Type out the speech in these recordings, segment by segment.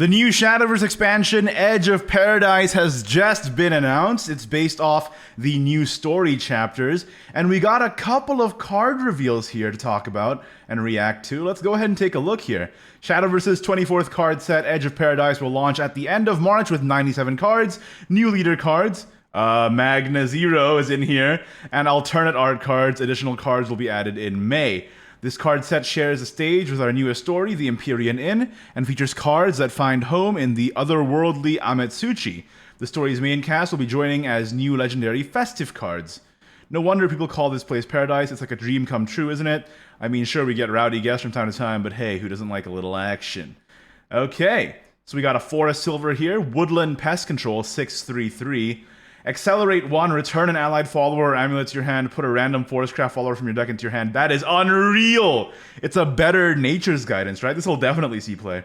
The new Shadowverse expansion, Edge of Paradise, has just been announced. It's based off the new story chapters, and we got a couple of card reveals here to talk about and react to. Let's go ahead and take a look here. Shadowverse's 24th card set, Edge of Paradise, will launch at the end of March with 97 cards, new leader cards, Magna Zero is in here, and alternate art cards. Additional cards will be added in May. This card set shares a stage with our newest story, the Empyrean Inn, and features cards that find home in the otherworldly Ametsuchi. The story's main cast will be joining as new legendary Festive cards. No wonder people call this place paradise. It's like a dream come true, isn't it? I mean, sure, we get rowdy guests from time to time, but hey, who doesn't like a little action? Okay, so we got a Forest Silver here, Woodland Pest Control 633. Accelerate 1, return an allied follower or amulet to your hand, put a random Forestcraft follower from your deck into your hand. That is unreal! It's a better Nature's Guidance, right? This will definitely see play.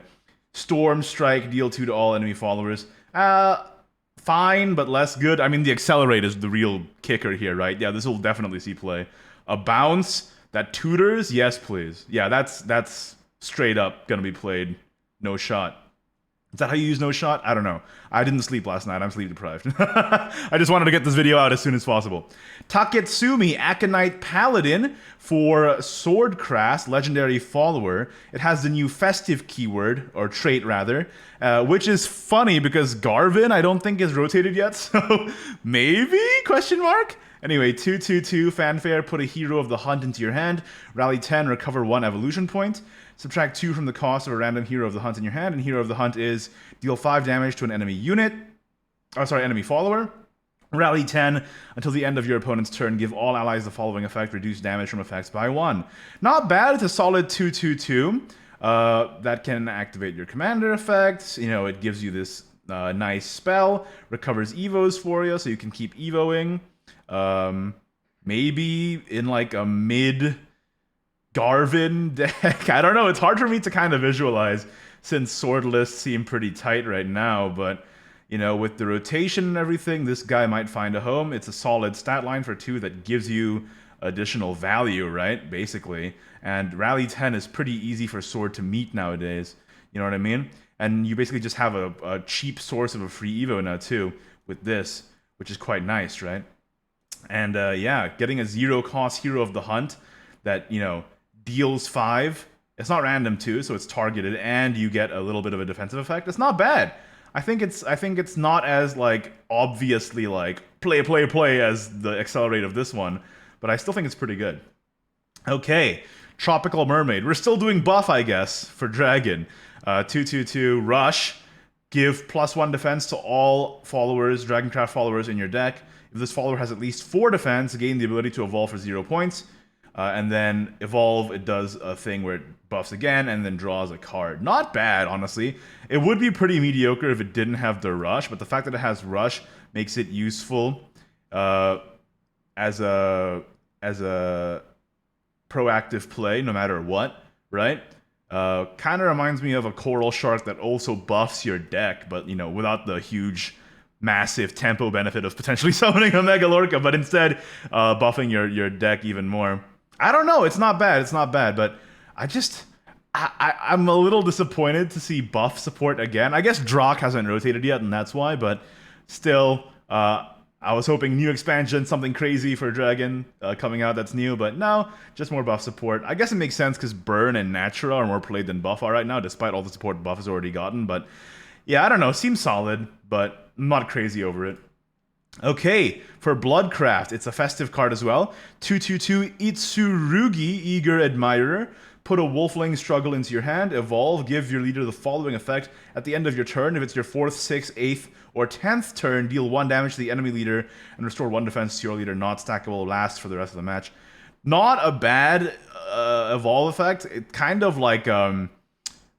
Storm Strike, deal 2 to all enemy followers. Fine, but less good. I mean, the Accelerate is the real kicker here, right? Yeah, this will definitely see play. A Bounce that tutors? Yes, please. Yeah, that's straight up gonna be played. No shot. Is that how you use no shot? I don't know. I didn't sleep last night. I'm sleep deprived. I just wanted to get this video out as soon as possible. Taketsumi, Aconite Paladin for Swordcraft, legendary follower. It has the new Festive keyword, or trait rather, which is funny because Garvin I don't think is rotated yet, so maybe? Question mark? Anyway, 2/2/2 Fanfare, put a Hero of the Hunt into your hand. Rally 10, recover 1 evolution point. Subtract 2 from the cost of a random Hero of the Hunt in your hand, and Hero of the Hunt is deal 5 damage to an enemy unit. Enemy follower. Rally 10 until the end of your opponent's turn. Give all allies the following effect: reduce damage from effects by 1. Not bad. It's a solid 2/2/2 that can activate your commander effects. You know, it gives you this nice spell, recovers evos for you, so you can keep evoing. Maybe in like a mid Garvin deck. I don't know. It's hard for me to kind of visualize since sword lists seem pretty tight right now, but you know, with the rotation and everything, this guy might find a home. It's a solid stat line for 2 that gives you additional value, right? Basically. And Rally 10 is pretty easy for sword to meet nowadays. You know what I mean? And you basically just have a cheap source of a free evo now too with this, which is quite nice, right? And yeah, getting a 0-cost Hero of the Hunt that, you know, deals 5. It's not random too, so it's targeted, and you get a little bit of a defensive effect. It's not bad. I think it's not as like obviously like play as the Accelerate of this one, but I still think it's pretty good. Okay, Tropical Mermaid. We're still doing buff, I guess, for Dragon. 2/2/2 Rush. Give +1 defense to all followers, Dragoncraft followers in your deck. If this follower has at least 4 defense, gain the ability to evolve for 0 points. And then Evolve, it does a thing where it buffs again and then draws a card. Not bad, honestly. It would be pretty mediocre if it didn't have the Rush, but the fact that it has Rush makes it useful as a proactive play, no matter what, right? Kind of reminds me of a Coral Shark that also buffs your deck, but you know, without the huge massive tempo benefit of potentially summoning a Megalorca, but instead buffing your deck even more. I don't know, it's not bad, but I'm a little disappointed to see buff support again. I guess Drakh hasn't rotated yet, and that's why, but still, I was hoping new expansion, something crazy for Dragon coming out that's new, but no, just more buff support. I guess it makes sense because Burn and Natura are more played than Buff are right now, despite all the support Buff has already gotten, but yeah, I don't know, seems solid, but I'm not crazy over it. Okay, for Bloodcraft, it's a Festive card as well. 2/2/2 Itsurugi, Eager Admirer. Put a Wolfling Struggle into your hand, evolve, give your leader the following effect. At the end of your turn, if it's your 4th, 6th, 8th, or 10th turn, deal 1 damage to the enemy leader and restore 1 defense to your leader, not stackable, lasts for the rest of the match. Not a bad evolve effect. It kind of like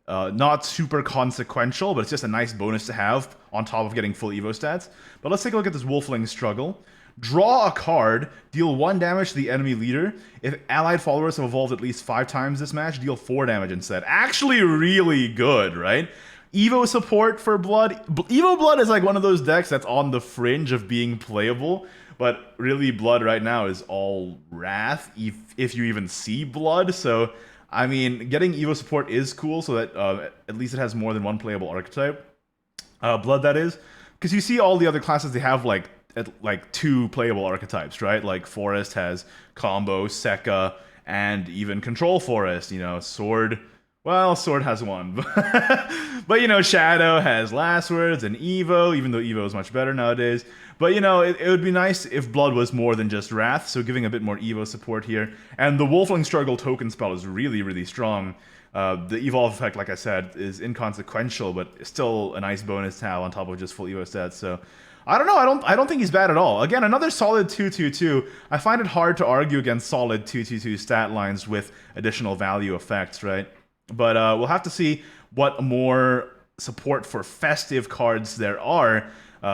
not super consequential, but it's just a nice bonus to have on top of getting full Evo stats. But let's take a look at this Wolfling Struggle. Draw a card, deal 1 damage to the enemy leader. If allied followers have evolved at least 5 times this match, deal 4 damage instead. Actually really good, right? Evo support for Blood. Evo Blood is like one of those decks that's on the fringe of being playable, but really Blood right now is all Wrath, if you even see Blood, so I mean, getting Evo support is cool, so that at least it has more than one playable archetype. Blood, that is. Because you see all the other classes, they have like two playable archetypes, right? Like Forest has Combo, Sekka, and even Control Forest. You know, Sword. Well, Sword has one. But you know, Shadow has Last Words and Evo, even though Evo is much better nowadays. But you know, it would be nice if Blood was more than just Wrath, so giving a bit more Evo support here. And the Wolfling Struggle token spell is really, really strong. The Evolve effect, like I said, is inconsequential, but still a nice bonus to have on top of just full Evo stats. So I don't know. I don't think he's bad at all. Again, another solid 2/2/2. I find it hard to argue against solid 2/2/2 stat lines with additional value effects, right? But we'll have to see what more support for festive cards there are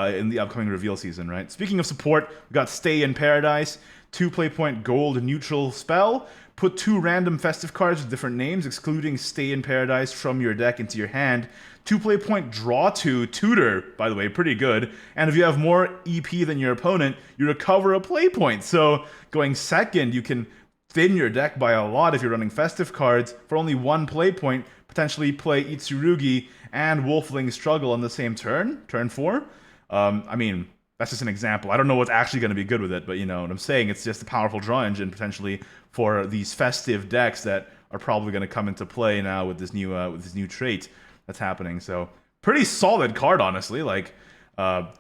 in the upcoming reveal season, right? Speaking of support, we got Stay in Paradise, 2 play point gold neutral spell. Put 2 random festive cards with different names, excluding Stay in Paradise, from your deck into your hand. 2 play point draw 2 tutor, by the way, pretty good. And if you have more EP than your opponent, you recover a play point. So going second, you can thin your deck by a lot if you're running festive cards for only 1 play point, potentially play Itsurugi and Wolfling Struggle on the same turn 4. I mean, that's just an example. I don't know what's actually going to be good with it, but you know what I'm saying. It's just a powerful draw engine potentially for these festive decks that are probably going to come into play now with this new trait that's happening. So pretty solid card, honestly. Like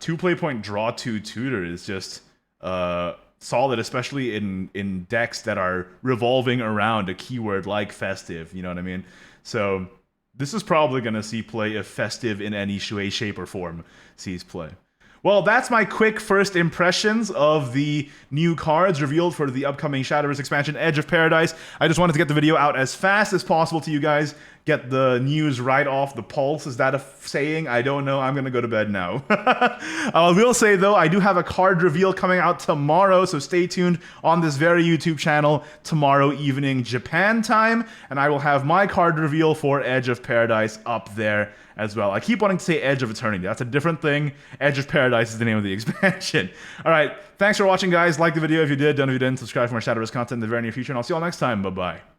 2 play point draw 2 tutor is just solid, especially in decks that are revolving around a keyword like festive. You know what I mean? So this is probably going to see play if festive in any way, shape, or form sees play. Well, that's my quick first impressions of the new cards revealed for the upcoming Shadowverse expansion, Edge of Paradise. I just wanted to get the video out as fast as possible to you guys, get the news right off the pulse. Is that a saying? I don't know. I'm going to go to bed now. I will say, though, I do have a card reveal coming out tomorrow, so stay tuned on this very YouTube channel tomorrow evening Japan time, and I will have my card reveal for Edge of Paradise up there as well. I keep wanting to say Edge of Eternity. That's a different thing. Edge of Paradise is the name of the expansion. All right. Thanks for watching, guys. Like the video if you did. Don't if you didn't. Subscribe for more Shadowverse content in the very near future, and I'll see you all next time. Bye-bye.